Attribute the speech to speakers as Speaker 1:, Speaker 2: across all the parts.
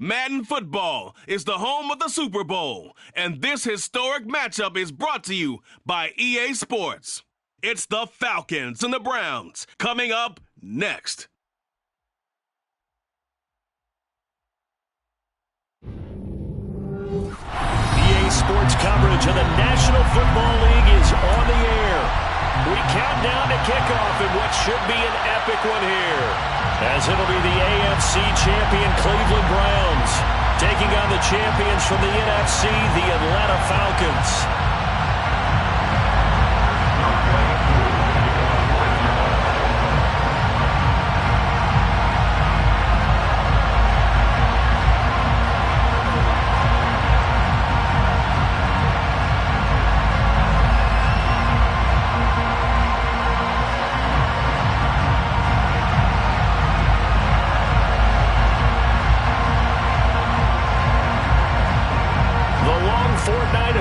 Speaker 1: Madden Football is the home of the Super Bowl, and this historic matchup is brought to you by EA Sports. It's the Falcons and the Browns coming up next.
Speaker 2: EA Sports coverage of the National Football League is on the air. We count down to kickoff in what should be an epic one here, as it'll be the AFC champion Cleveland Browns taking on the champions from the NFC, the Atlanta Falcons.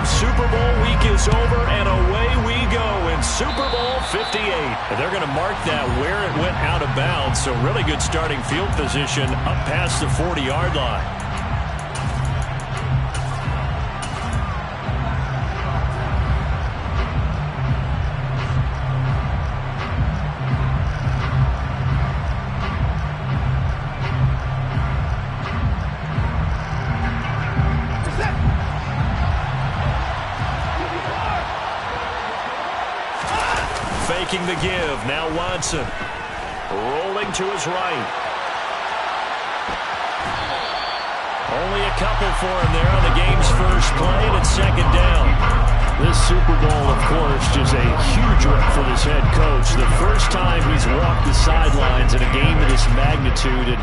Speaker 2: Super Bowl week is over, and away we go in Super Bowl 58. And they're going to mark that where it went out of bounds, so really good starting field position up past the 40-yard line. Faking the give, now Watson. Rolling to his right. Only a couple for him there on the game's first play, and it's second down. This Super Bowl, of course, just a huge one for this head coach. The first time he's walked the sidelines in a game of this magnitude, and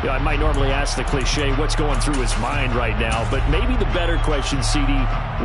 Speaker 2: I might normally ask the cliche, what's going through his mind right now? But maybe the better question, CD,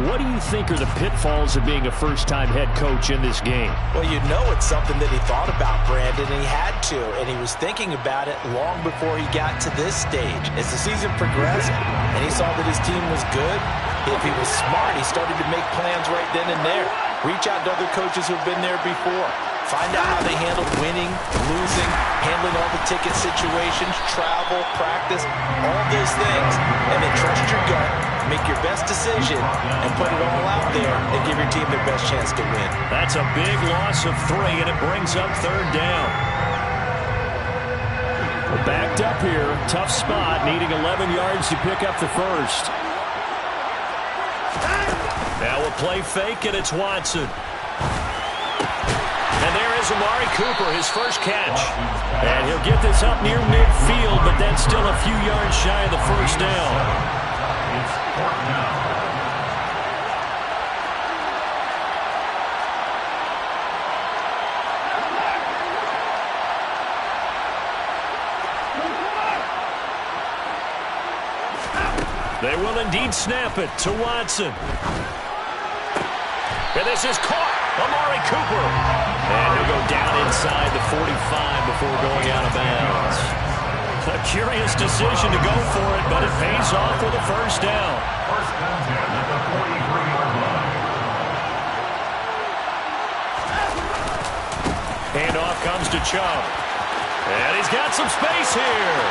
Speaker 2: what do you think are the pitfalls of being a first-time head coach in this game?
Speaker 3: Well, you know it's something that he thought about, Brandon, and he had to. And he was thinking about it long before he got to this stage. As the season progressed and he saw that his team was good, if he was smart, he started to make plans right then and there. Reach out to other coaches who've been there before. Find out how they handled winning, losing, handling all the ticket situations, travel, practice, all those things. And then trust your gut, make your best decision, and put it all out there and give your team their best chance to win.
Speaker 2: That's a big loss of 3, and it brings up third down. We're backed up here. Tough spot, needing 11 yards to pick up the first. Now a play fake, and it's Watson. And there is Amari Cooper, his first catch. And he'll get this up near midfield, but that's still a few yards shy of the first down. They will indeed snap it to Watson. And this is caught. Amari Cooper. And he'll go down inside the 45 before going out of bounds. A curious decision to go for it, but it pays off with a first down. Handoff comes to Chubb. And he's got some space here.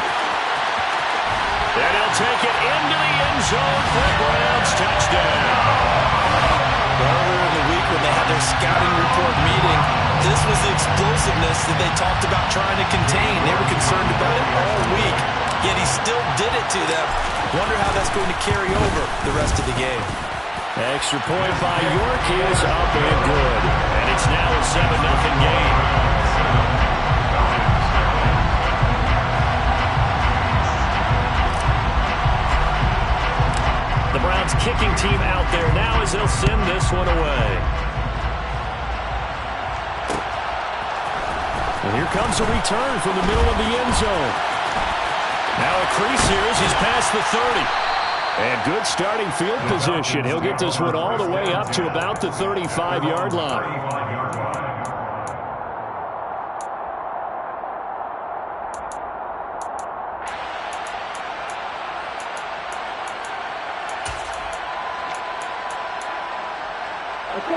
Speaker 2: And he'll take it into the end zone for a Browns touchdown.
Speaker 3: Earlier in the week when they had their scouting report meeting, this was the explosiveness that they talked about trying to contain. They were concerned about it all week, yet he still did it to them. Wonder how that's going to carry over the rest of the game.
Speaker 2: Extra point by York is up and good. And it's now a 7-0 game. The Browns kicking team out there now as they'll send this one away. And here comes a return from the middle of the end zone. Now a crease here as he's past the 30. And good starting field position. He'll get this one all the way up to about the 35-yard line.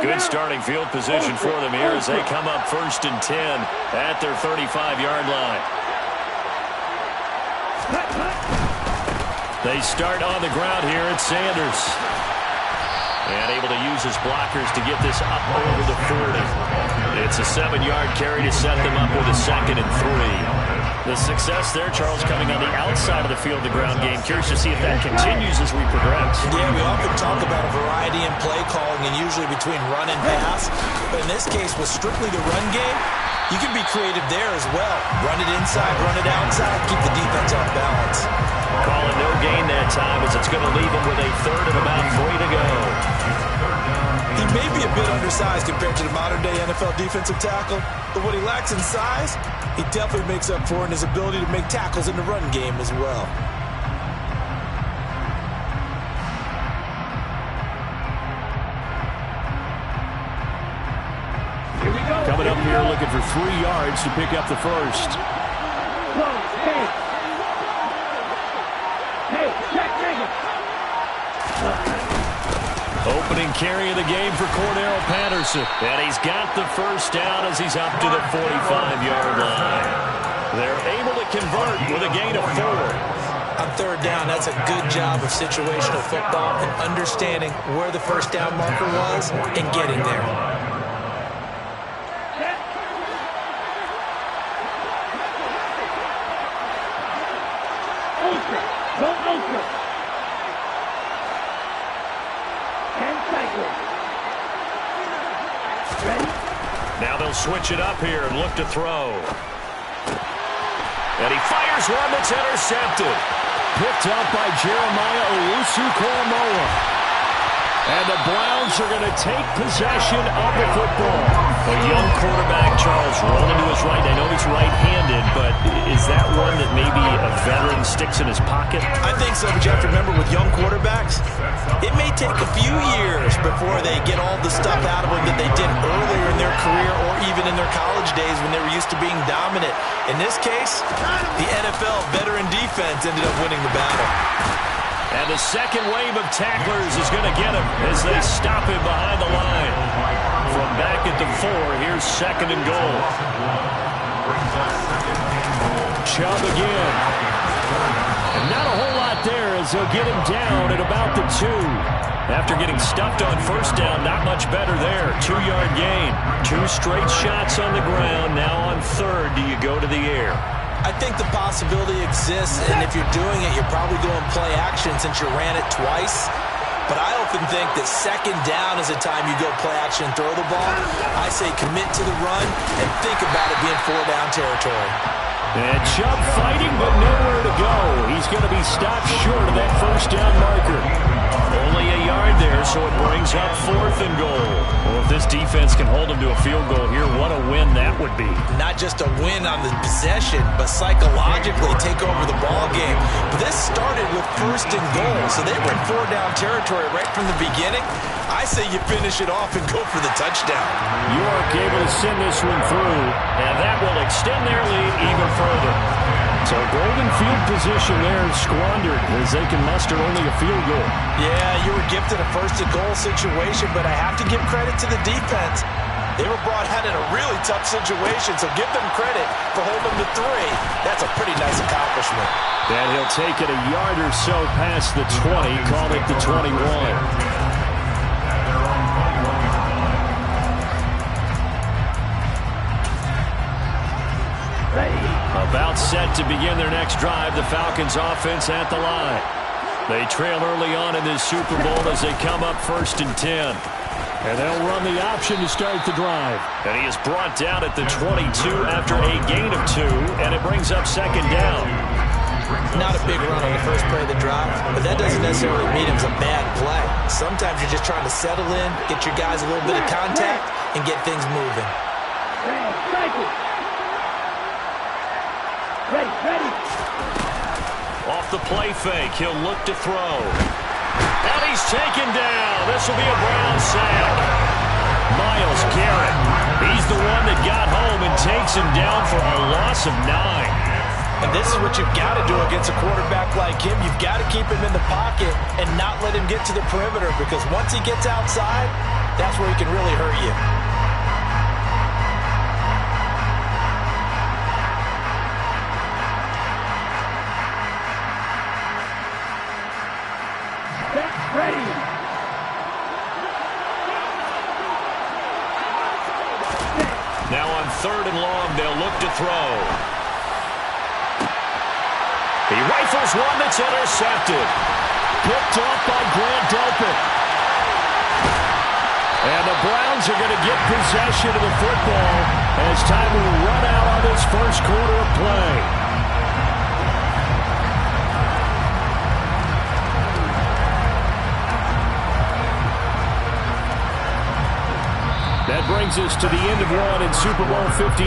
Speaker 2: Good starting field position for them here as they come up 1st and 10 at their 35-yard line. They start on the ground here at Sanders. And able to use his blockers to get this up over the 40. It's a 7-yard carry to set them up with a 2nd and 3. The success there, Charles, coming on the outside of the field, the ground game. Curious to see if that continues as we progress.
Speaker 3: Yeah, we often talk about a variety in play calling and usually between run and pass. But in this case, with strictly the run game, you can be creative there as well. Run it inside, run it outside, keep the defense off balance.
Speaker 2: Calling no gain that time as it's going to leave him with a 3rd and about 3 to go.
Speaker 3: He may be a bit undersized compared to the modern-day NFL defensive tackle, but what he lacks in size, he definitely makes up for in his ability to make tackles in the run game as well.
Speaker 2: Coming up here looking for 3 yards to pick up the first. Opening carry of the game for Cordero Patterson. And he's got the first down as he's up to the 45-yard line. They're able to convert with a gain of 4.
Speaker 3: On 3rd down, that's a good job of situational football and understanding where the first down marker was and getting there.
Speaker 2: Now they'll switch it up here and look to throw. And he fires one that's intercepted. Picked up by Jeremiah Owusu-Koramoah. And the Browns are going to take possession of the football. A young quarterback, Charles, rolling to his right. I know he's right-handed, but is that one that maybe a veteran sticks in his pocket?
Speaker 3: I think so, but you have to remember with young quarterbacks, it may take a few years before they get all the stuff out of them that they did earlier in their career or even in their college days when they were used to being dominant. In this case, the NFL veteran defense ended up winning the battle.
Speaker 2: And the second wave of tacklers is going to get him as they stop him behind the line. From back at the 4, here's 2nd and goal. Chubb again. And not a whole lot there as they'll get him down at about the 2. After getting stuffed on first down, not much better there. 2-yard gain. 2 straight shots on the ground. Now on 3rd, do you go to the air?
Speaker 3: I think the possibility exists, and if you're doing it, you're probably going play action since you ran it twice. But I often think that 2nd down is a time you go play action and throw the ball. I say commit to the run and think about it being 4-down territory.
Speaker 2: And Chubb fighting, but nowhere to go. He's going to be stopped short of that first down marker. Only a yard there, so it brings up 4th and goal. Well, if this defense can hold him to a field goal here, what a win that would be.
Speaker 3: Not just a win on the possession, but psychologically take over the ball game. But this started with 1st and goal, so they were in 4-down territory right from the beginning. I say you finish it off and go for the touchdown.
Speaker 2: York able to send this one through, and that will extend their lead even further. So golden field position there squandered as they can muster only a field goal.
Speaker 3: Yeah, you were gifted a 1st and goal situation, but I have to give credit to the defense. They were brought out in a really tough situation, so give them credit for holding them to 3. That's a pretty nice accomplishment.
Speaker 2: And he'll take it a yard or so past the 20, call it the 21. About set to begin their next drive, the Falcons offense at the line. They trail early on in this Super Bowl as they come up 1st and 10. And they'll run the option to start the drive. And he is brought down at the 22 after a gain of 2, and it brings up 2nd down.
Speaker 3: Not a big run on the first play of the drive, but that doesn't necessarily mean it was a bad play. Sometimes you're just trying to settle in, get your guys a little bit of contact, and get things moving.
Speaker 4: Ready.
Speaker 2: Off the play fake, he'll look to throw. And he's taken down. This will be a Brown sack. Myles Garrett, he's the one that got home and takes him down for a loss of 9.
Speaker 3: And this is what you've got to do against a quarterback like him. You've got to keep him in the pocket and not let him get to the perimeter, because once he gets outside, that's where he can really hurt you.
Speaker 2: throw. He rifles one that's intercepted. Picked off by Grant Delpit. And the Browns are going to get possession of the football as time will run out on this first quarter of play. That brings us to the end of one in Super Bowl 58.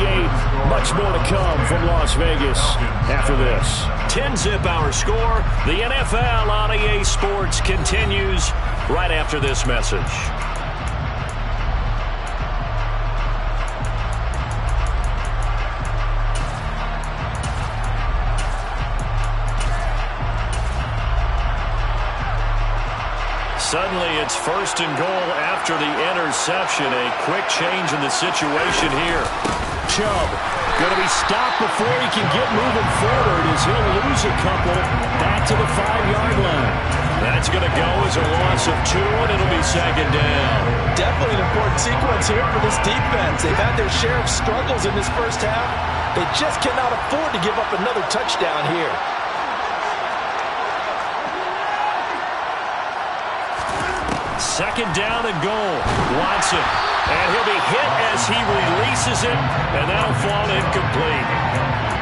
Speaker 2: Much more to come from Las Vegas after this. 10-zip our score. The NFL on EA Sports continues right after this message. Suddenly, it's first and goal after the interception. A quick change in the situation here. Chubb going to be stopped before he can get moving forward as he'll lose a couple back to the 5-yard line. That's going to go as a loss of 2, and it'll be second down.
Speaker 3: Definitely an important sequence here for this defense. They've had their share of struggles in this first half. They just cannot afford to give up another touchdown here.
Speaker 2: Second down and goal. Watson. And he'll be hit as he releases it, and that'll fall incomplete.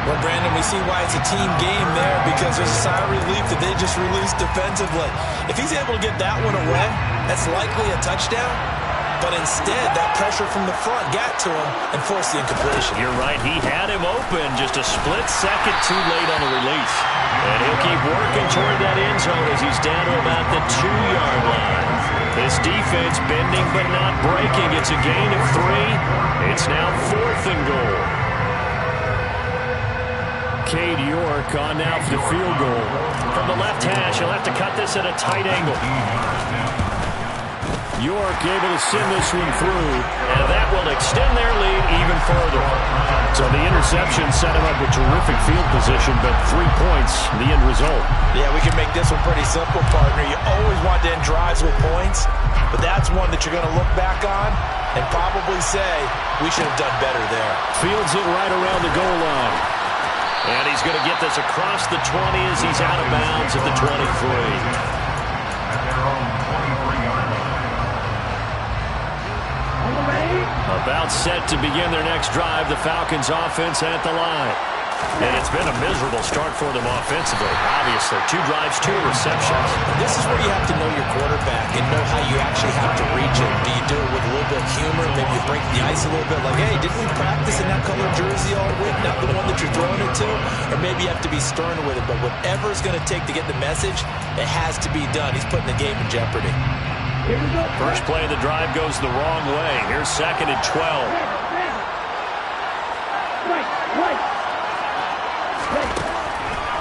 Speaker 3: Well, Brandon, we see why it's a team game there, because there's a sigh of relief that they just released defensively. If he's able to get that one away, that's likely a touchdown. But instead, that pressure from the front got to him and forced the incompletion.
Speaker 2: You're right. He had him open just a split second too late on the release. And he'll keep working toward that end zone as he's down to about the 2-yard line. This defense bending but not breaking. It's a gain of 3. It's now 4th and goal. Cade York on now for the field goal. From the left hash, he'll have to cut this at a tight angle. York able to send this one through, and that will extend their lead even further. So the interception set him up with terrific field position, but 3 points, the end result.
Speaker 3: Yeah, we can make this one pretty simple, partner. You always want to end drives with points, but that's one that you're going to look back on and probably say, we should have done better there.
Speaker 2: Fields it right around the goal line. And he's going to get this across the 20 as he's out of bounds at the 23. About set to begin their next drive, the Falcons offense at the line. And it's been a miserable start for them offensively. Obviously, 2 drives, 2 receptions.
Speaker 3: This is where you have to know your quarterback and know how you actually have to reach him. Do you do it with a little bit of humor? Maybe you break the ice a little bit like, hey, didn't we practice in that color jersey all week? Not the one that you're throwing it to? Or maybe you have to be stern with it. But whatever it's going to take to get the message, it has to be done. He's putting the game in jeopardy.
Speaker 2: First play of the drive goes the wrong way. Here's 2nd and 12.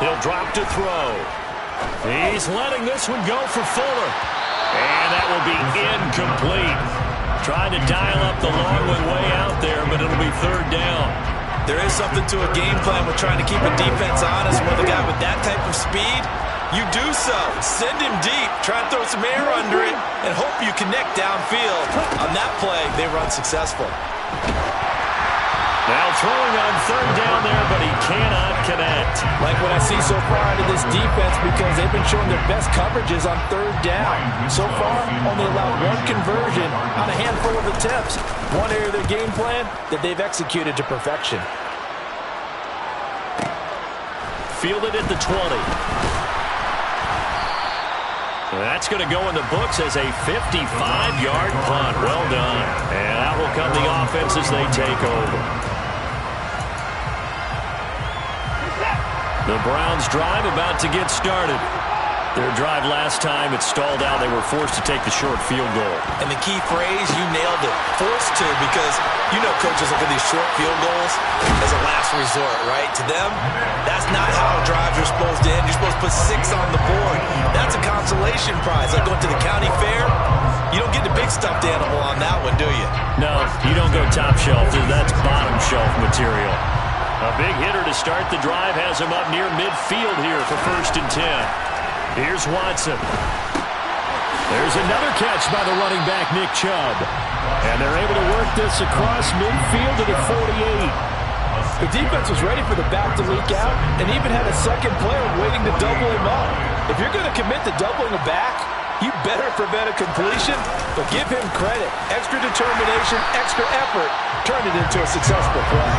Speaker 2: He'll drop to throw. He's letting this one go for Fuller. And that will be incomplete. Trying to dial up the long one way out there, but it'll be 3rd down.
Speaker 3: There is something to a game plan with trying to keep a defense honest with a guy with that type of speed. You do so. Send him deep. Try to throw some air under it and hope you connect downfield. On that play, they run successful.
Speaker 2: Now throwing on 3rd down there, but he cannot connect.
Speaker 3: Like what I see so far out of this defense, because they've been showing their best coverages on 3rd down. So far, only allowed 1 conversion on a handful of attempts. One area of their game plan that they've executed to perfection.
Speaker 2: Fielded at the 20. That's going to go in the books as a 55-yard punt. Well done. And out will come the offense as they take over. The Browns drive about to get started. Their drive last time, it stalled out. They were forced to take the short field goal.
Speaker 3: And the key phrase, you nailed it, forced to, because you know coaches look at these short field goals as a last resort, right? To them, that's not how drives are supposed to end. You're supposed to put 6 on the board. That's a consolation prize. Like going to the county fair, you don't get the big stuffed animal on that one, do you?
Speaker 2: No, you don't go top shelf. That's bottom shelf material. A big hitter to start the drive has him up near midfield here for 1st and 10. Here's Watson. There's another catch by the running back, Nick Chubb. And they're able to work this across midfield to the 48.
Speaker 3: The defense was ready for the back to leak out and even had a second player waiting to double him up. If you're going to commit to doubling a back, you better prevent a completion, but give him credit. Extra determination, extra effort, turned it into a successful play.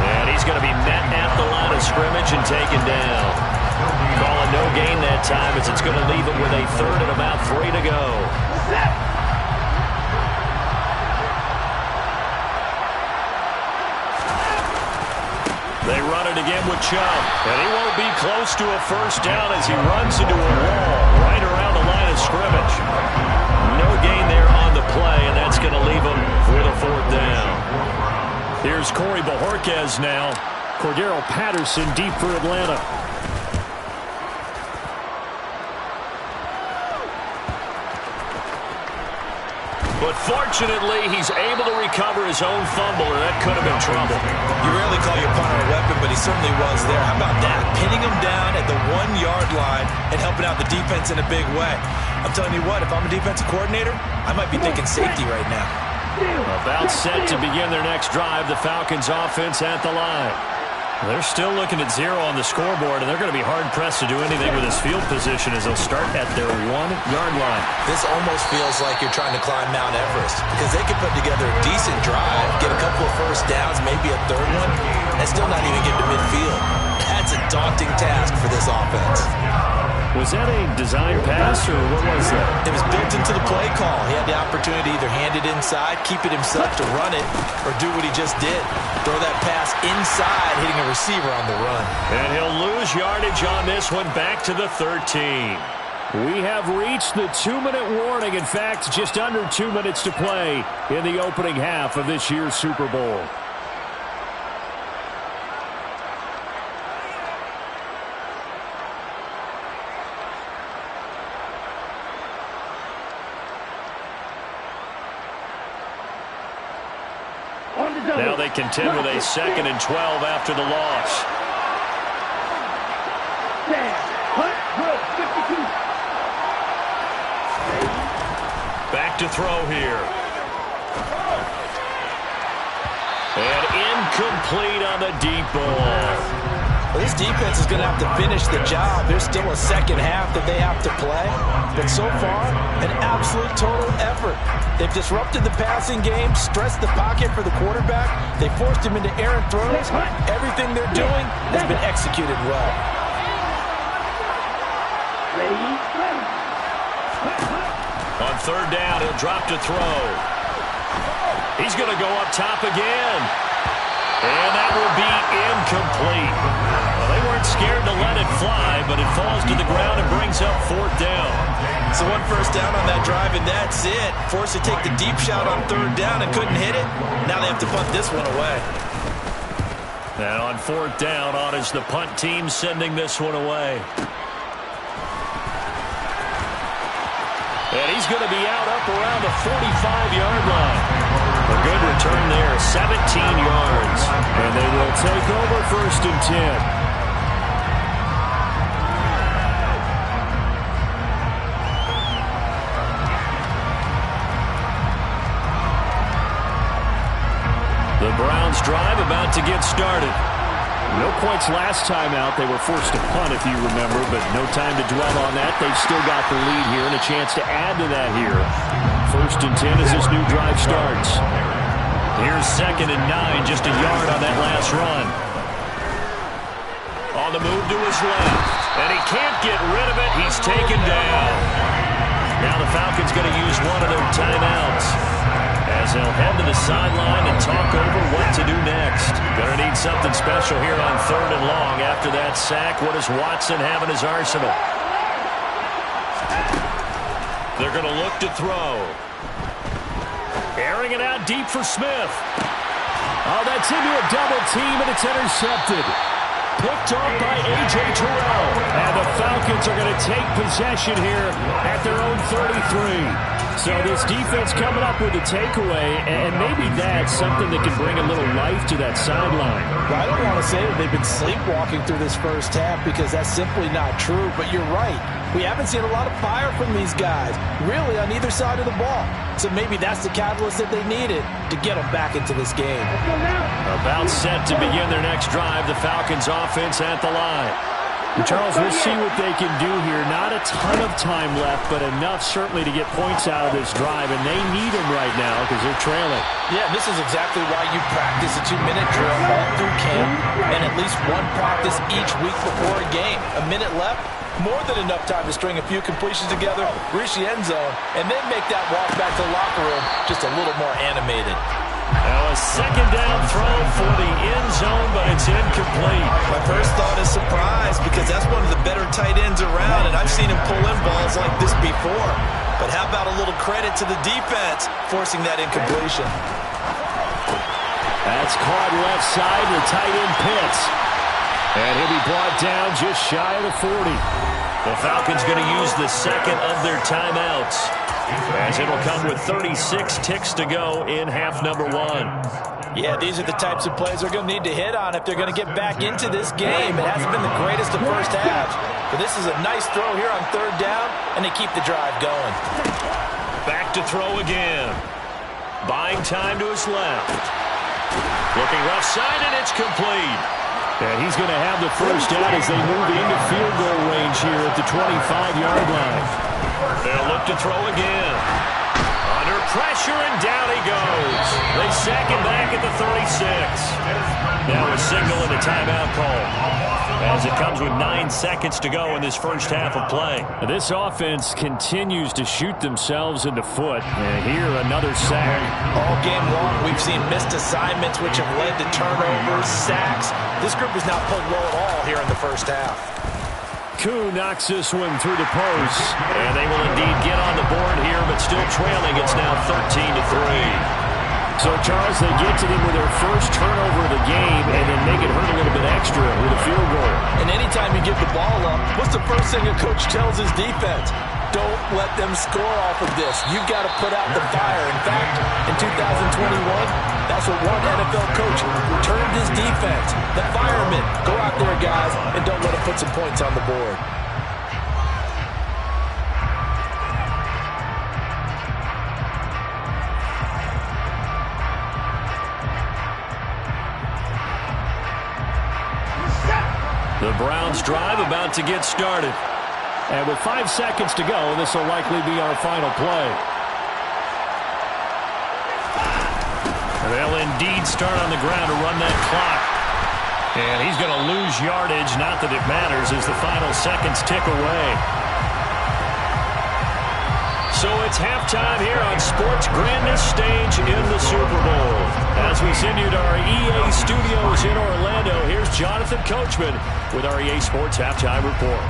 Speaker 2: And he's going to be met at the line of scrimmage and taken down. Calling no gain that time as it's going to leave him with a third and about 3 to go. They run it again with Chubb, and he won't be close to a first down as he runs into a wall right around the line of scrimmage. No gain there on the play, and that's going to leave him with a 4th down. Here's Corey Bojorquez now. Cordero Patterson deep for Atlanta. But fortunately, he's able to recover his own fumble, or that could have been trouble.
Speaker 3: You rarely call your punter a weapon, but he certainly was there. How about that? Pinning him down at the 1-yard line and helping out the defense in a big way. I'm telling you what, if I'm a defensive coordinator, I might be thinking safety right now.
Speaker 2: About set to begin their next drive, the Falcons offense at the line. They're still looking at 0 on the scoreboard, and they're going to be hard-pressed to do anything with his field position as they'll start at their 1-yard line.
Speaker 3: This almost feels like you're trying to climb Mount Everest because they could put together a decent drive, get a couple of first downs, maybe a third one, and still not even get to midfield. That's a daunting task for this offense.
Speaker 2: Was that a design pass, or what was that?
Speaker 3: It was built into the play call. He had the opportunity to either hand it inside, keep it himself to run it, or do what he just did. Throw that pass inside, hitting a receiver on the run.
Speaker 2: And he'll lose yardage on this one, back to the 13. We have reached the 2-minute warning. In fact, just under 2 minutes to play in the opening half of this year's Super Bowl. Now they contend with a 2nd and 12 after the loss. Back to throw here. And incomplete on the deep ball.
Speaker 3: Well, this defense is going to have to finish the job. There's still a second half that they have to play. But so far, an absolute total effort. They've disrupted the passing game, stressed the pocket for the quarterback. They forced him into errant throws. Everything they're doing has been executed well.
Speaker 2: On 3rd down, he'll drop to throw. He's going to go up top again. And that will be incomplete. Well, they weren't scared to let it fly, but it falls to the ground and brings up 4th down.
Speaker 3: So 1 first down on that drive, and that's it. Forced to take the deep shot on 3rd down and couldn't hit it. Now they have to punt this one away.
Speaker 2: And on 4th down, on is the punt team sending this one away. And he's going to be out up around the 45-yard line. A good return there, 17 yards. And they will take over 1st and 10. The Browns drive about to get started. No points last time out. They were forced to punt, if you remember, but no time to dwell on that. They've still got the lead here and a chance to add to that here. 1st and 10 as this new drive starts. Here's 2nd and 9, just a yard on that last run. On the move to his left, and he can't get rid of it. He's taken down. Now the Falcons going to use one of their timeouts as they'll head to the sideline and talk over what to do next. Going to need something special here on 3rd and long after that sack. What does Watson have in his arsenal? They're going to look to throw. Airing it out deep for Smith. Oh, that's into a double team, and it's intercepted. Picked off by A.J. Terrell. And the Falcons are going to take possession here at their own 33. So this defense coming up with a takeaway, and maybe that's something that can bring a little life to that sideline.
Speaker 3: Well, I don't want to say that they've been sleepwalking through this first half because that's simply not true, but you're right. We haven't seen a lot of fire from these guys, really, on either side of the ball. So maybe that's the catalyst that they needed to get them back into this game.
Speaker 2: About set to begin their next drive, the Falcons offense at the line. Charles, we'll see what they can do here. Not a ton of time left, but enough certainly to get points out of this drive, and they need them right now because they're trailing.
Speaker 3: Yeah, this is exactly why you practice a 2-minute drill all through camp and at least one practice each week before a game. A minute left, more than enough time to string a few completions together, reach the end zone, and then make that walk back to the locker room just a little more animated.
Speaker 2: Now a second down throw for the end zone, but it's incomplete.
Speaker 4: My first thought is surprise because that's one of the better tight ends around, and I've seen him pull in balls like this before. But how about a little credit to the defense forcing that incompletion?
Speaker 2: That's caught left side, the tight end Pitts. And he'll be brought down just shy of the 40. The Falcons going to use the second of their timeouts, as it'll come with 36 ticks to go in half number 1.
Speaker 3: Yeah, these are the types of plays they're going to need to hit on if they're going to get back into this game. It hasn't been the greatest of first halves, but this is a nice throw here on third down, and they keep the drive going.
Speaker 2: Back to throw again. Buying time to his left. Looking left side, and it's complete. And he's going to have the first down as they move into field goal range here at the 25-yard line. They'll look to throw again. Under pressure, and down he goes. They sack him back at the 36. Now a signal and a timeout call, as it comes with 9 seconds to go in this first half of play. This offense continues to shoot themselves in the foot. And here, another sack.
Speaker 3: All game long, we've seen missed assignments, which have led to turnovers, sacks. This group has not played well at all here in the first half.
Speaker 2: Koo knocks this one through the post. And they will indeed get on the board here, but still trailing. It's now 13-3. So, Charles, they get to them with their first turnover of the game and then make it hurt a little bit extra with a field goal.
Speaker 3: And anytime you give the ball up, what's the first thing a coach tells his defense? Don't let them score off of this. You've got to put out the fire. In fact, in 2021, that's what one NFL coach turned his defense. The firemen. Go out there, guys, and don't let them put some points on the board.
Speaker 2: The Browns drive about to get started. And with 5 seconds to go, this will likely be our final play. They'll indeed start on the ground to run that clock. And he's going to lose yardage, not that it matters, as the final seconds tick away. So it's halftime here on sports' grandest stage in the Super Bowl. As we send you to our EA studios in Orlando, here's Jonathan Coachman with our EA Sports Halftime Report.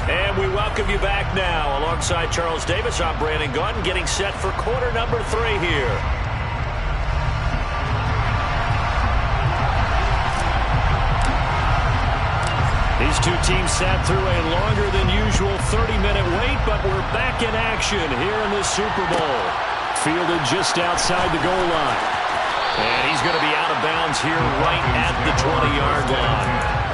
Speaker 2: And we welcome you back now. Alongside Charles Davis, I'm Brandon Gaudin, getting set for quarter number 3 here. These two teams sat through a longer than usual 30-minute wait, but we're back in action here in the Super Bowl. Fielded just outside the goal line. And he's going to be out of bounds here right at the 20-yard line.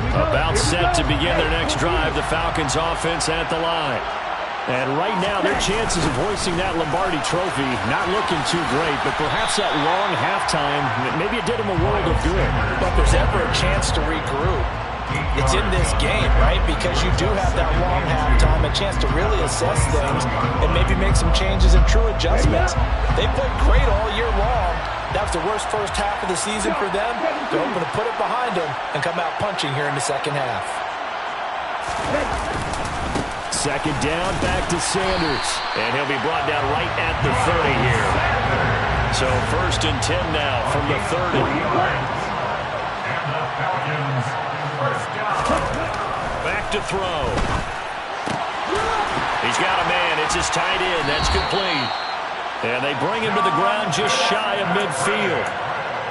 Speaker 2: About set to begin their next drive, the Falcons offense at the line. And right now, their chances of hoisting that Lombardi trophy not looking too great, but perhaps that long halftime, maybe it did them a world of good.
Speaker 3: But if there's ever a chance to regroup, it's in this game, right? Because you do have that long halftime, a chance to really assess things and maybe make some changes and true adjustments. They played great all year long. That it's the worst first half of the season for them, they're hoping to put it behind them and come out punching here in the second half.
Speaker 2: Second down, back to Sanders. And he'll be brought down right at the 30 here. So 1st and 10 now from the 30. Back to throw. He's got a man. It's his tight end. That's complete. And they bring him to the ground just shy of midfield.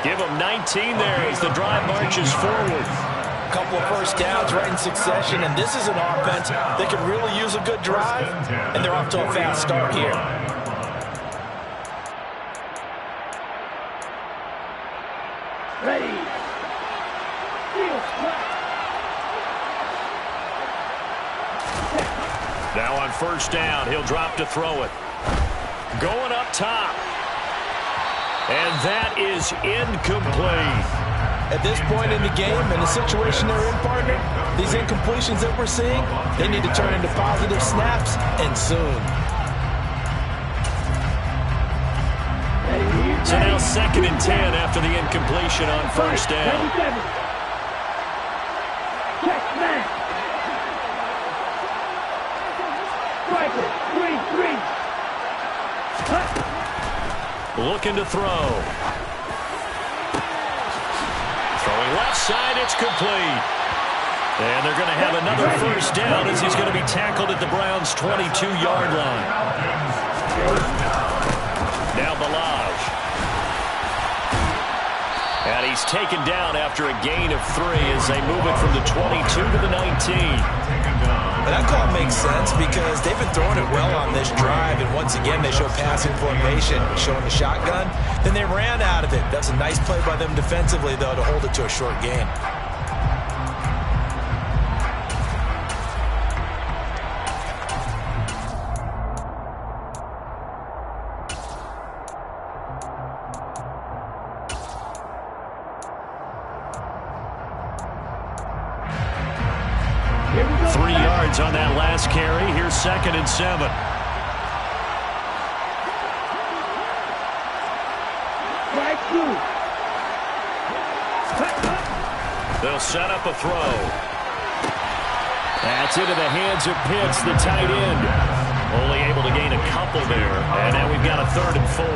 Speaker 2: Give him 19 there as the drive marches forward.
Speaker 3: A couple of first downs right in succession, and this is an offense that could really use a good drive, and they're off to a fast start here.
Speaker 5: Ready.
Speaker 2: Now on 1st down, he'll drop to throw it. Going up top. And that is incomplete.
Speaker 3: At this point in the game, in the situation they're in, partner, these incompletions that we're seeing, they need to turn into positive snaps, and soon.
Speaker 2: So now 2nd and 10 after the incompletion on 1st down.
Speaker 5: Check man. Striker, 3-3.
Speaker 2: Looking to throw. Throwing left side, it's complete. And they're going to have another 1st down as he's going to be tackled at the Browns' 22-yard line. Now Balaj. And he's taken down after a gain of 3 as they move it from the 22 to the 19.
Speaker 3: But that call makes sense because they've been throwing it well on this drive, and once again they show passing formation, showing the shotgun. Then they ran out of it. That's a nice play by them defensively, though, to hold it to a short gain.
Speaker 2: On that last carry, here's 2nd and 7. They'll set up a throw. That's into the hands of Pitts, the tight end. Only able to gain a couple there, and now we've got a 3rd and 4.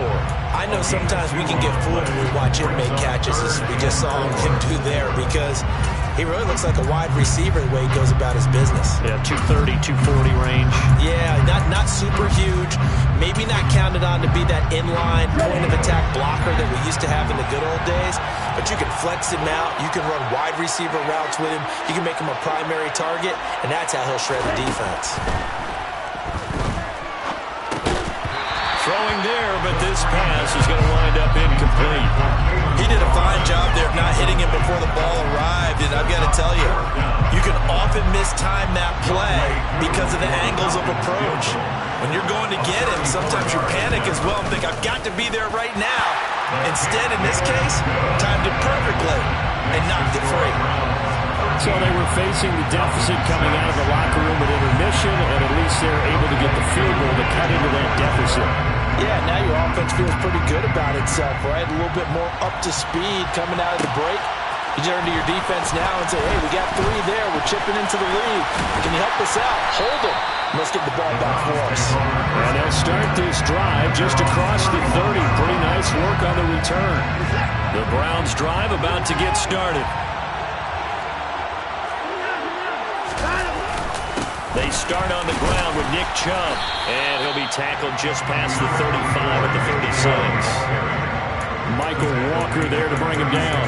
Speaker 3: I know sometimes we can get fooled when we watch him make catches, as we just saw him do there, because he really looks like a wide receiver the way he goes about his business.
Speaker 2: Yeah, 230, 240 range.
Speaker 3: Yeah, not super huge. Maybe not counted on to be that inline point-of-attack blocker that we used to have in the good old days. But you can flex him out. You can run wide receiver routes with him. You can make him a primary target, and that's how he'll shred the defense.
Speaker 2: Throwing there, but this pass is going to wind up incomplete.
Speaker 3: He did a fine job there of not hitting him before the ball arrived, and I've got to tell you, you can often mistime that play because of the angles of approach. When you're going to get him, sometimes you panic as well and think, I've got to be there right now. Instead, in this case, timed it perfectly and knocked it free.
Speaker 2: So they were facing the deficit coming out of the locker room at intermission, and at least they were able to get the field goal to cut into that deficit.
Speaker 3: Yeah, now your offense feels pretty good about itself, right? A little bit more up to speed coming out of the break. You turn to your defense now and say, hey, we got 3 there. We're chipping into the lead. Can you help us out? Hold them. Let's get the ball back for us.
Speaker 2: And they'll start this drive just across the 30. Pretty nice work on the return. The Browns drive about to get started. They start on the ground with Nick Chubb, and he'll be tackled just past the 35 at the 36. Michael Walker there to bring him down.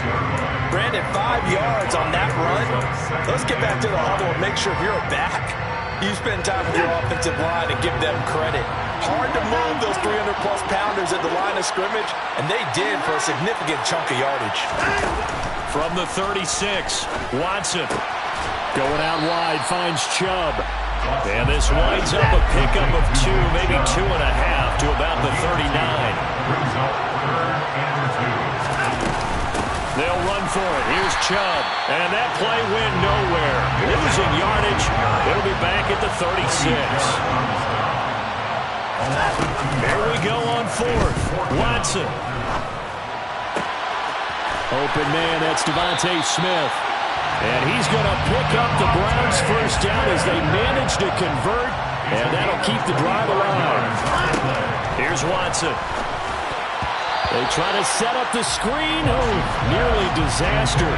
Speaker 3: Brandon, 5 yards on that run. Let's get back to the huddle and make sure if you're a back, you spend time with your offensive line and give them credit. Hard to move those 300-plus pounders at the line of scrimmage, and they did for a significant chunk of yardage.
Speaker 2: From the 36, Watson. Going out wide, finds Chubb. And this winds up a pickup of 2, maybe 2.5 to about the 39. They'll run for it. Here's Chubb. And that play went nowhere. Losing yardage. It'll be back at the 36. There we go on 4th. Watson. Open man, that's Devontae Smith. And he's going to pick up the Browns' first down as they manage to convert, and that'll keep the drive alive. Here's Watson. They try to set up the screen. Oh, nearly disaster.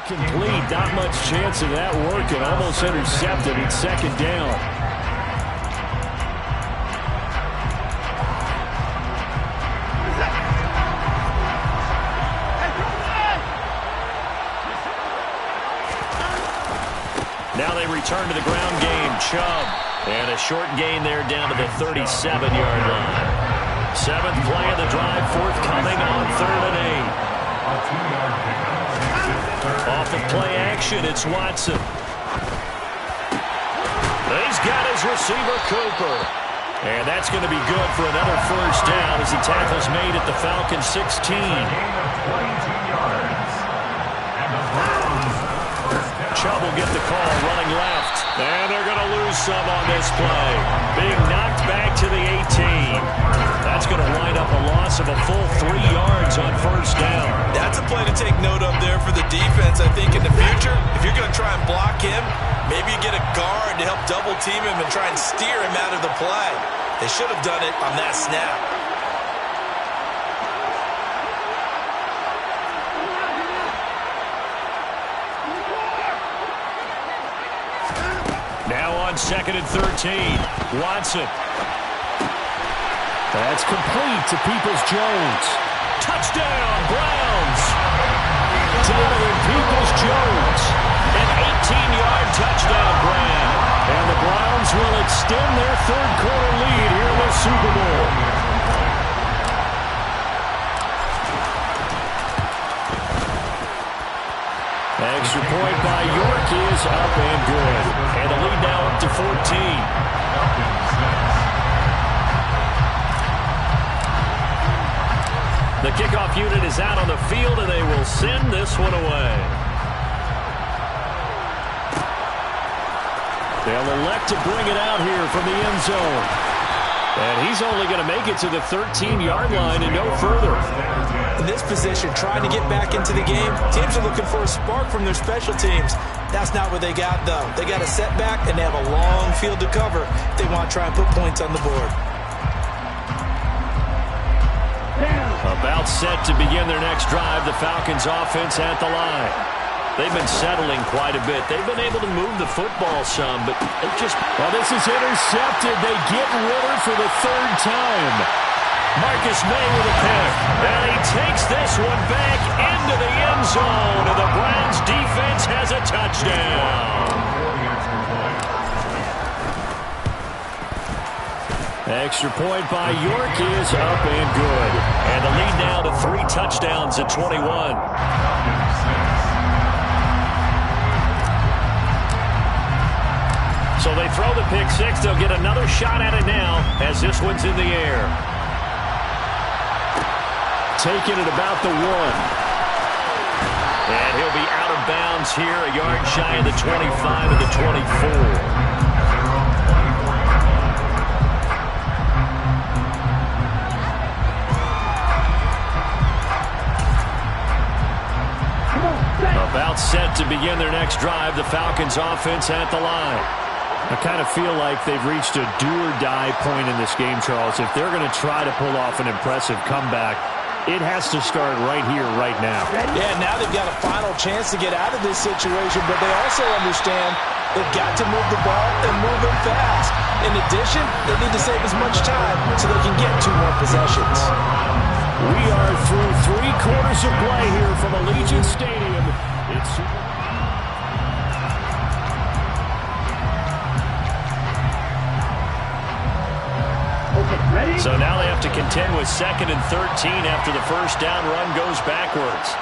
Speaker 2: Complete, not much chance of that working. Almost intercepted in second down. Now they return to the ground game. Chubb. And a short gain there down to the 37-yard line. Seventh play of the drive, forthcoming on 3rd and 8. Off of play action, it's Watson. He's got his receiver, Cooper. And that's going to be good for another first down as the tackle's made at the Falcons 16. Chubb will get the call running left. And they're going to lose some on this play. Being knocked back to the 18. That's going to wind up a loss of a full 3 yards on first down.
Speaker 4: That's a play to take note of there for the defense. I think in the future, if you're going to try and block him, maybe you get a guard to help double team him and try and steer him out of the play. They should have done it on that snap.
Speaker 2: Now on 2nd and 13, Watson. That's complete to Peoples-Jones. Touchdown, Browns! Donovan Peoples-Jones. An 18-yard touchdown grab. And the Browns will extend their third-quarter lead here in the Super Bowl. Extra point by York is up and good. And the lead now up to 14. The kickoff unit is out on the field, and they will send this one away. They'll elect to bring it out here from the end zone. And he's only going to make it to the 13-yard line and no further.
Speaker 3: In this position, trying to get back into the game, teams are looking for a spark from their special teams. That's not what they got, though. They got a setback, and they have a long field to cover if they want to try and put points on the board.
Speaker 2: About set to begin their next drive, the Falcons offense at the line. They've been settling quite a bit. They've been able to move the football some, but they just... Well, this is intercepted. They get Ritter for the 3rd time. Marcus May with a pick. And he takes this one back into the end zone, and the Browns defense has a touchdown. Extra point by York is up and good. And the lead now to 3 touchdowns at 21. So they throw the pick 6. They'll get another shot at it now as this one's in the air. Taking it about the 1. And he'll be out of bounds here, a yard shy of the 25 of the 24. About set to begin their next drive, the Falcons offense at the line. I kind of feel like they've reached a do-or-die point in this game, Charles. If they're going to try to pull off an impressive comeback, it has to start right here, right now.
Speaker 3: Yeah, now they've got a final chance to get out of this situation, but they also understand they've got to move the ball and move it fast. In addition, they need to save as much time so they can get 2 more possessions.
Speaker 2: We are through 3 quarters of play here from Allegiant Stadium. It's
Speaker 5: Ready?
Speaker 2: So now they have to contend with 2nd and 13 after the first down run goes backwards.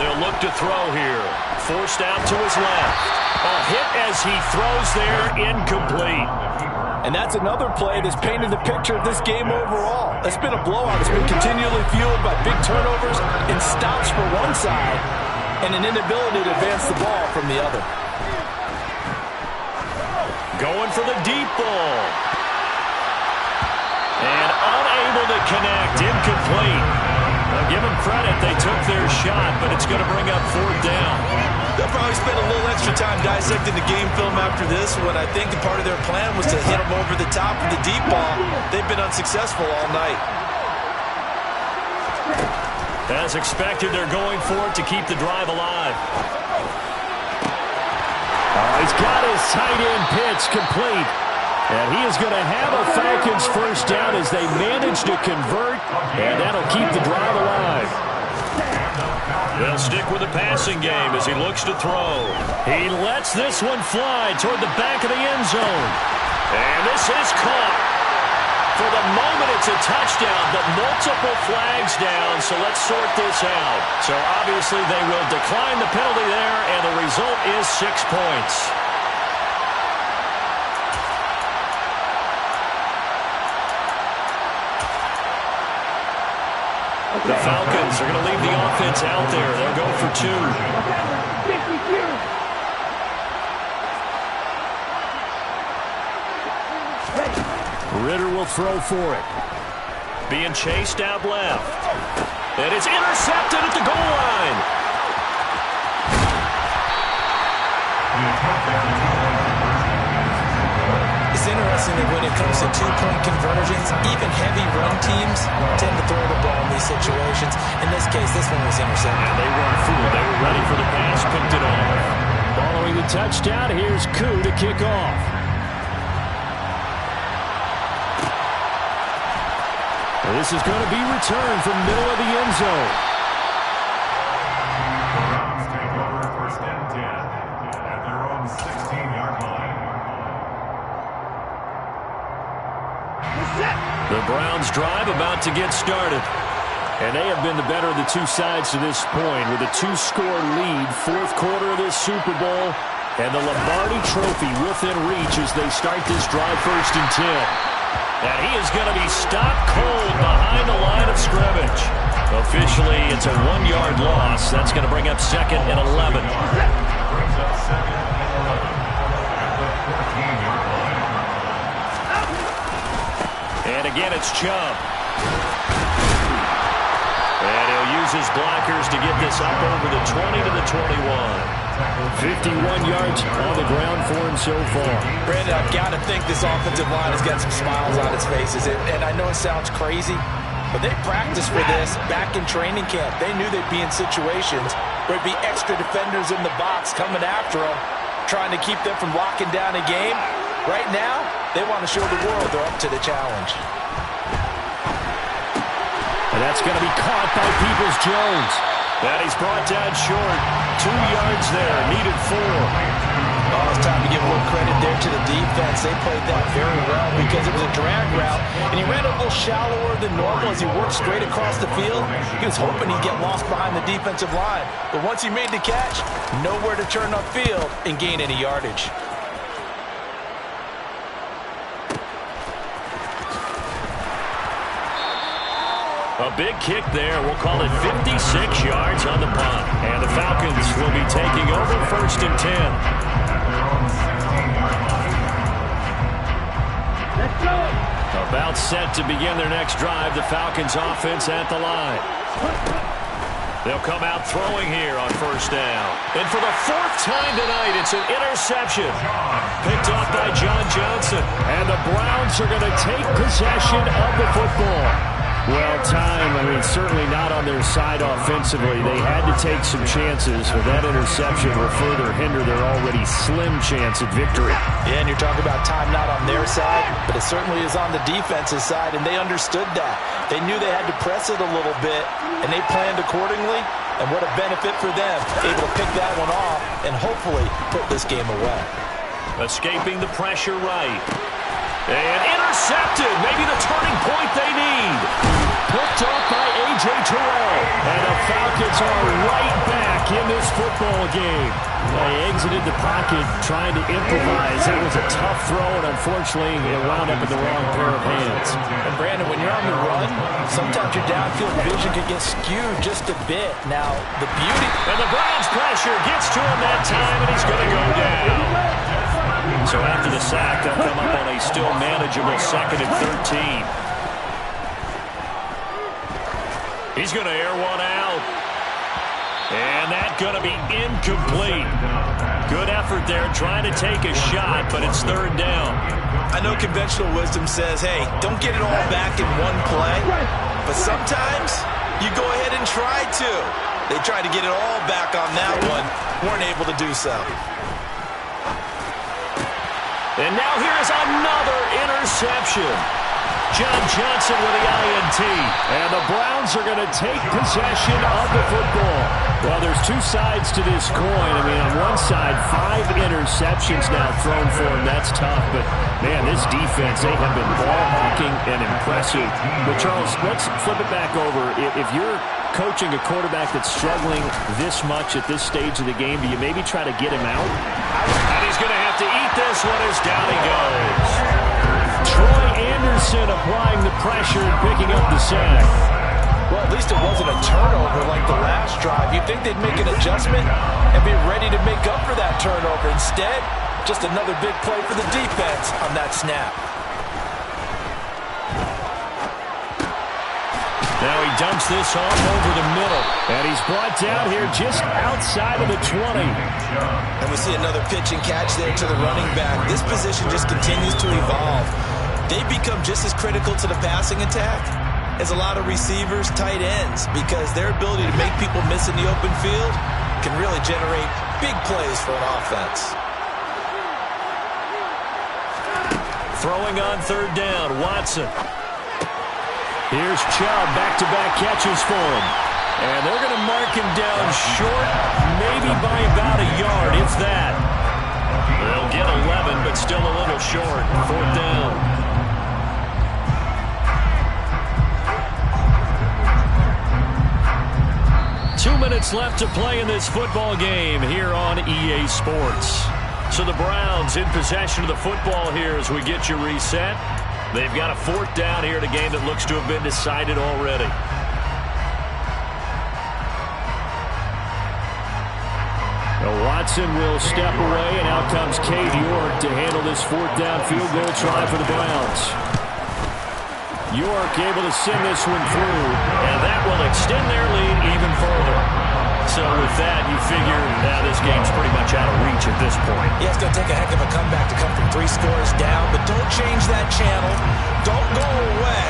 Speaker 2: They'll look to throw here. Forced out to his left. A hit as he throws there, incomplete.
Speaker 3: And that's another play that's painted the picture of this game overall. It's been a blowout. It's been continually fueled by big turnovers and stops for one side and an inability to advance the ball from the other.
Speaker 2: Going for the deep ball. And unable to connect, incomplete. Now give them credit, they took their shot, but it's going to bring up 4th down.
Speaker 4: They'll probably spend a little extra time dissecting the game film after this one. I think the part of their plan was to hit them over the top of the deep ball. They've been unsuccessful all night.
Speaker 2: As expected, they're going for it to keep the drive alive. He's got his tight end pitch complete. And he is going to have a Falcons first down as they manage to convert, and that'll keep the drive alive. They'll stick with the passing game as he looks to throw. He lets this one fly toward the back of the end zone. And this is caught. For the moment, it's a touchdown, but multiple flags down, so let's sort this out. So obviously they will decline the penalty there, and the result is 6 points. The Falcons are going to leave the offense out there. They'll go for 2. Ritter will throw for it. Being chased out left. And it's intercepted at the goal line.
Speaker 3: It's interesting that when it comes to 2-point conversions, even heavy run teams tend to throw the ball in these situations. In this case, this one was intercepted.
Speaker 2: And they weren't fooled. They were ready for the pass, picked it off. Following the touchdown, here's Koo to kick off. And this is going to be returned from middle of the end zone. The Browns drive about to get started. And they have been the better of the 2 sides to this point with a 2-score lead, 4th quarter of this Super Bowl, and the Lombardi Trophy within reach as they start this drive 1st and 10. And he is going to be stopped cold behind the line of scrimmage. Officially, it's a 1-yard loss. That's going to bring up 2nd and 11. And again, it's Chubb. And he'll use his blockers to get this up over the 20 to the 21. 51 yards on the ground for him so far.
Speaker 3: Brandon, I've got to think this offensive line has got some smiles on its faces. And I know it sounds crazy, but they practiced for this back in training camp. They knew they'd be in situations where there'd be extra defenders in the box coming after them, trying to keep them from locking down a game. Right now, they want to show the world they're up to the challenge.
Speaker 2: And that's going to be caught by Peoples-Jones. And he's brought down short. 2 yards there, needed 4.
Speaker 3: Oh, it's time to give a little credit there to the defense. They played that very well because it was a drag route, and he ran a little shallower than normal as he worked straight across the field. He was hoping he'd get lost behind the defensive line. But once he made the catch, nowhere to turn upfield and gain any yardage.
Speaker 2: A big kick there. We'll call it 56 yards on the punt. And the Falcons will be taking over 1st and 10.
Speaker 5: Let's go.
Speaker 2: About set to begin their next drive. The Falcons offense at the line. They'll come out throwing here on 1st down. And for the 4th time tonight, it's an interception. Picked up by John Johnson. And the Browns are going to take possession of the football. Well, time, certainly not on their side offensively. They had to take some chances, but that interception will further hinder their already slim chance at victory.
Speaker 3: Yeah, and you're talking about time not on their side, but it certainly is on the defense's side, and they understood that. They knew they had to press it a little bit, and they planned accordingly, and what a benefit for them, able to pick that one off and hopefully put this game away.
Speaker 2: Escaping the pressure right. And intercepted. Maybe the turning point they need. Picked up by A.J. Terrell. And the Falcons are right back in this football game. They exited the pocket trying to improvise. That was a tough throw, and unfortunately, it wound up in the wrong pair of hands.
Speaker 3: And Brandon, when you're on the run, sometimes your downfield vision can get skewed just a bit. Now, the beauty...
Speaker 2: And the Browns pressure gets to him that time, and he's going to go down. So after the sack, they'll come up on a still manageable 2nd and 13. He's going to air one out. And that's going to be incomplete. Good effort there trying to take a shot, but it's 3rd down.
Speaker 4: I know conventional wisdom says, hey, don't get it all back in one play. But sometimes you go ahead and try to. They tried to get it all back on that one. Weren't able to do so.
Speaker 2: And now here is another interception. John Johnson with the INT. And the Browns are going to take possession of the football. Well, there's two sides to this coin. On one side, 5 interceptions now thrown for him. That's tough. But, man, this defense, they have been ball hawking and impressive. But, Charles, let's flip it back over. If you're coaching a quarterback that's struggling this much at this stage of the game, do you maybe try to get him out? And he's going to have to eat this one as down he goes. Troy Anderson applying the pressure and picking up the sack.
Speaker 3: Well, at least it wasn't a turnover like the last drive. You'd think they'd make an adjustment and be ready to make up for that turnover. Instead, just another big play for the defense on that snap.
Speaker 2: Now he dumps this off over the middle. And he's brought down here just outside of the 20.
Speaker 4: And we see another pitch and catch there to the running back. This position just continues to evolve. They become just as critical to the passing attack as a lot of receivers, tight ends, because their ability to make people miss in the open field can really generate big plays for an offense.
Speaker 2: Throwing on 3rd down, Watson. Here's Chubb, back-to-back catches for him. And they're going to mark him down short, maybe by about a yard, if that. They'll get 11, but still a little short. 4th down. 2 minutes left to play in this football game here on EA Sports. So the Browns in possession of the football here as we get you reset. They've got a 4th down here in a game that looks to have been decided already. Now Watson will step away, and out comes Cade York to handle this 4th down field goal try for the Browns. York able to send this one through, and that will extend their lead even further. So with that, you figure this game's pretty much out of reach at this point.
Speaker 3: Yeah, it's going to take a heck of a comeback to come from 3 scores down, but don't change that channel. Don't go away.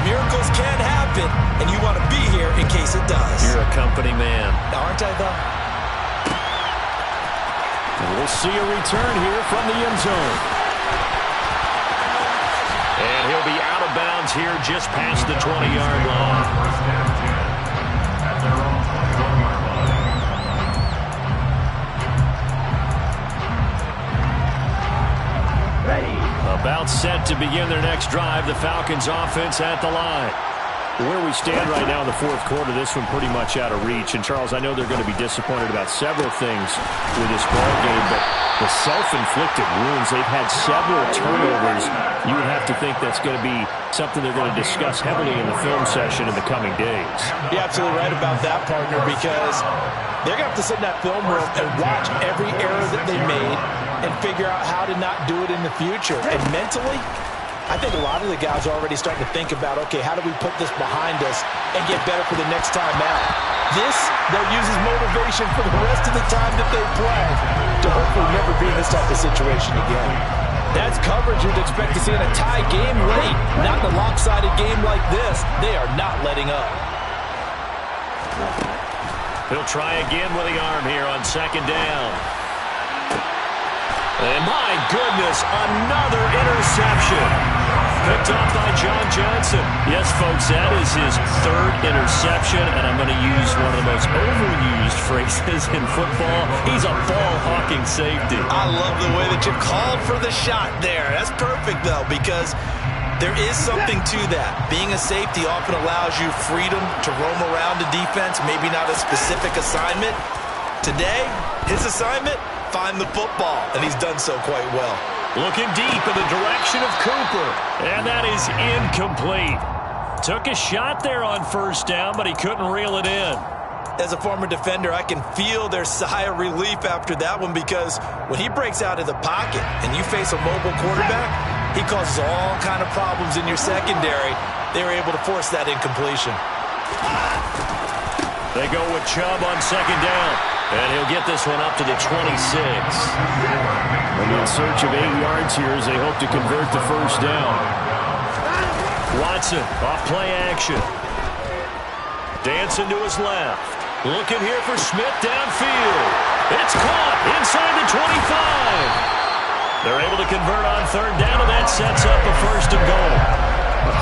Speaker 3: Miracles can happen, and you want to be here in case it does.
Speaker 2: You're a company man.
Speaker 3: Aren't I, though?
Speaker 2: We'll see a return here from the end zone. And he'll be out of bounds here just past the 20-yard line. About set to begin their next drive. The Falcons offense at the line. Where we stand right now in the 4th quarter, this one pretty much out of reach. And, Charles, I know they're going to be disappointed about several things with this ball game, but the self-inflicted wounds, they've had several turnovers. You would have to think that's going to be something they're going to discuss heavily in the film session in the coming days.
Speaker 3: You're absolutely right about that, partner, because they're going to have to sit in that film room and watch every error that they made and figure out how to not do it in the future. And mentally, I think a lot of the guys are already starting to think about, okay, how do we put this behind us and get better for the next time out? This, they'll use as motivation for the rest of the time that they play to hopefully never be in this type of situation again. That's coverage you'd expect to see in a tie game late. Not in a lopsided game like this. They are not letting up.
Speaker 2: He'll try again with the arm here on second down. And my goodness, another interception. Picked off by John Johnson. Yes, folks, that is his third interception, and I'm going to use one of the most overused phrases in football. He's a ball-hawking safety.
Speaker 4: I love the way that you called for the shot there. That's perfect, though, because there is something to that. Being a safety often allows you freedom to roam around the defense, maybe not a specific assignment. Today, his assignment, find the football, and he's done so quite well.
Speaker 2: Looking deep in the direction of Cooper, and that is incomplete. Took a shot there on first down, but he couldn't reel it in.
Speaker 4: As a former defender, I can feel their sigh of relief after that one, because when he breaks out of the pocket and you face a mobile quarterback, he causes all kind of problems in your secondary. They were able to force that incompletion.
Speaker 2: They go with Chubb on second down, and he'll get this one up to the 26. In search of 8 yards here as they hope to convert the first down. Watson off play action. Dancing to his left. Looking here for Smith downfield. It's caught inside the 25. They're able to convert on third down, and that sets up a first and goal.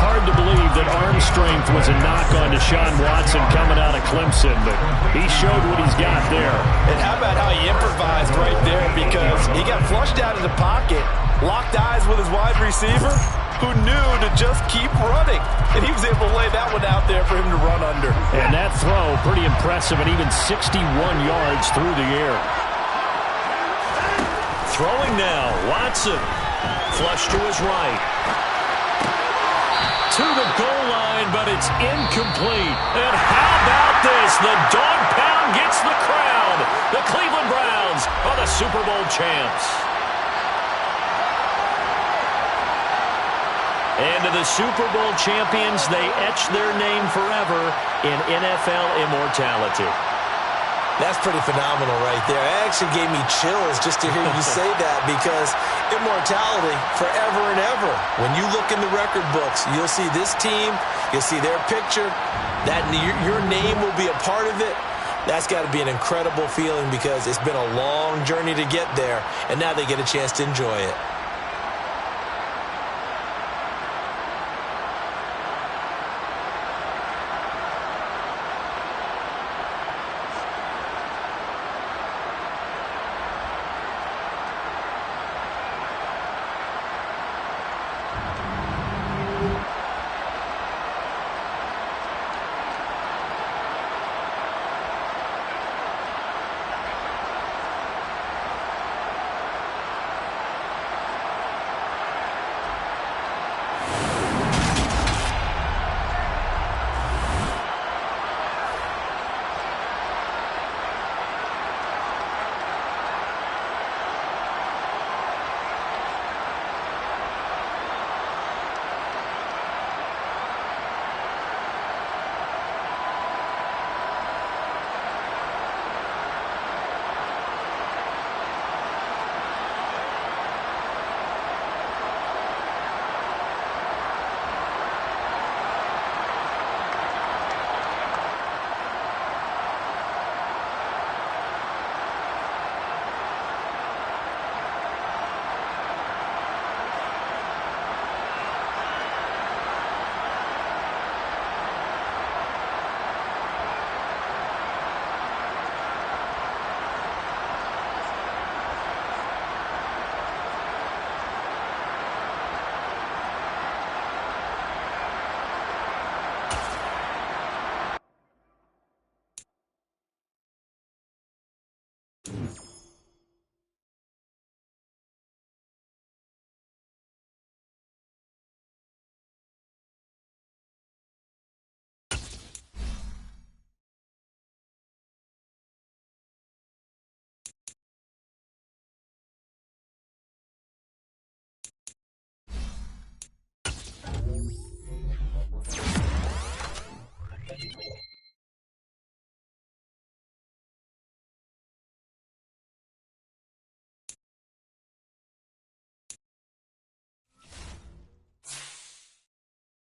Speaker 2: Hard to believe that arm strength was a knock on Deshaun Watson coming out of Clemson, but he showed what he's got there.
Speaker 3: And how about how he improvised right there, because he got flushed out of the pocket, locked eyes with his wide receiver, who knew to just keep running. And he was able to lay that one out there for him to run under.
Speaker 2: And that throw, pretty impressive, and even 61 yards through the air. Throwing now, Watson. Flush to his right. To the goal line, but it's incomplete. And how about this? The dog pound gets the crowd. The Cleveland Browns are the Super Bowl champs. And to the Super Bowl champions, they etch their name forever in NFL immortality.
Speaker 4: That's pretty phenomenal right there. It actually gave me chills just to hear you say that, because immortality forever and ever. When you look in the record books, you'll see this team, you'll see their picture, that your name will be a part of it. That's got to be an incredible feeling, because it's been a long journey to get there, and now they get a chance to enjoy it.